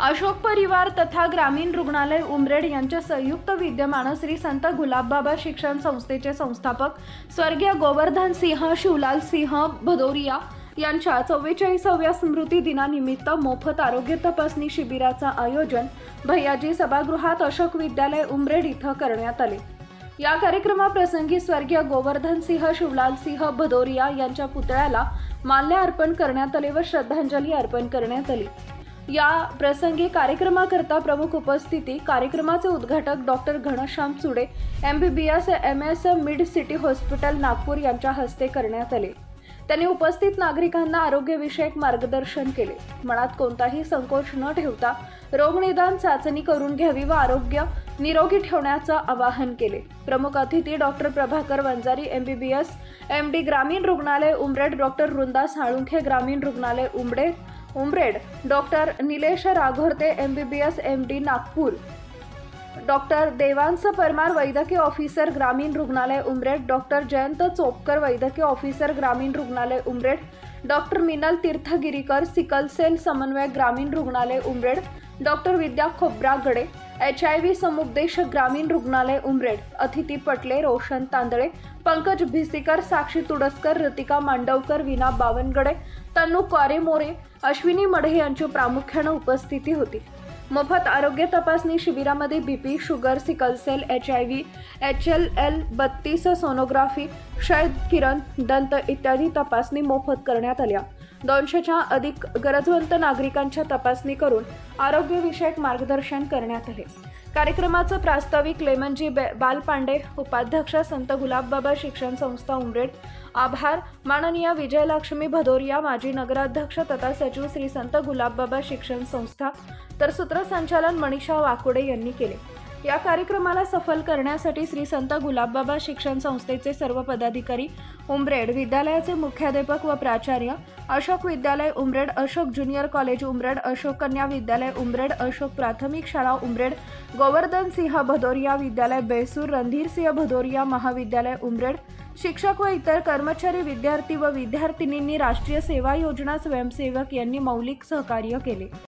अशोक परिवार तथा ग्रामीण रुग्णालय उमरेड यांच्या संयुक्त विद्यमाने श्री संत गुलाबबाबा शिक्षण संस्थेचे संस्थापक स्वर्गीय गोवर्धन सिंह शिवलाल सिंह भदौरिया यांच्या 44व्या स्मृती दिनानिमित्त मोफत आरोग्य तपासणी शिबिराचे आयोजन भैयाजी सभागृहात अशोक विद्यालय उमरेड इथं करण्यात आले। या कार्यक्रमाप्रसंगी स्वर्गीय गोवर्धन सिंह शिवलाल सिंह भदौरिया यांच्या पुतळ्याला माल्य अर्पण करण्यात आले व श्रद्धांजली अर्पण करण्यात आली। या प्रसंगी कार्यक्रमाकरता प्रमुख उपस्थिती कार्यक्रमाचे उद्घाटक doctor Ghanshyam Chude MBBS MS mid city hospital Nagpur यांच्या हस्ते करण्यात आले। त्यांनी उपस्थित नागरिकांना आरोग्यविषयक मार्गदर्शन केले। मनात कोणताही संकोच न ठेवता रोगनिदान चाचणी करून घ्यावी व आरोग्य निरोगी ठेवण्याचे आवाहन केले। प्रमुख अतिथी doctor Prabhakar Vanjari MBBS MD ग्रामीण रुग्णालय उमरेड, डॉक्टर वृंदा साळुंखे ग्रामीण रुग्णालय Umred, doctor Nilesh Raghorte MBBS MD Nagpur, doctor Devansh Parmar वैद्यकीय ऑफिसर ग्रामीण रुग्णालय उमरेड, डॉक्टर जयंत चोपकर वैद्यकीय ऑफिसर ग्रामीण रुग्णालय Umred, doctor Minal Tirthgirikar sickle cell समन्वयक ग्रामीण रुग्णालय उमरेड, डॉक्टर विद्या खोब्रागडे HIV समुपदेशक ग्रामीण रुग्णालय उमरेड, अतिथी पटले, रोशन तांदळे, पंकज भिसीकर, साक्षी तुडसकर, ऋतिका मांडवकर, विना बावनगडे, तन्नू मोरे, अश्विनी मढे यांची प्रामुख्याने उपस्थिती होती। मोफत आरोग्य तपासणी शिबिरामध्ये BP, sugar, sickle cell, HIV, HLL 32 sonography, क्षय किरण, दंत इत्यादी तपासणी मोफत करण्यात आल्या। 200च्या अधिक गरजवंत नागरिकांच्या तपासणी करून आरोग्यविषयक मार्गदर्शन करण्यात आले। कार्यक्रमाचे प्रास्ताविक लेमनजी बालपांडे, उपाध्यक्ष संत गुलाबबाबा शिक्षण संस्था उमरेड, आभार माननीय विजयलक्ष्मी भदौरिया माजी नगराध्यक्ष तथा सचिव श्री संत गुलाबबाबा शिक्षण संस्था, तर सूत्रसंचालन मनीषा वाकोडे यांनी केले। या कार्यक्रमाला सफल करण्यासाठी श्री संत गुलाबबाबा शिक्षण संस्थेचे सर्व पदाधिकारी, उमरेड विद्यालयाचे मुख्याध्यापक व प्राचार्य, अशोक विद्यालय उमरेड, अशोक ज्युनियर कॉलेज उमरेड, अशोक कन्या विद्यालय उमरेड, अशोक प्राथमिक शाळा उमरेड, गोवर्धन सिंह भदौरिया विद्यालय बेसूर, रणधीर सिंह भदौरिया महाविद्यालय उमरेड, शिक्षक व इतर कर्मचारी, विद्यार्थी व विद्यार्थिनींनी, राष्ट्रीय सेवा योजना स्वयंसेवक यांनी मौलिक सहकार्य केले।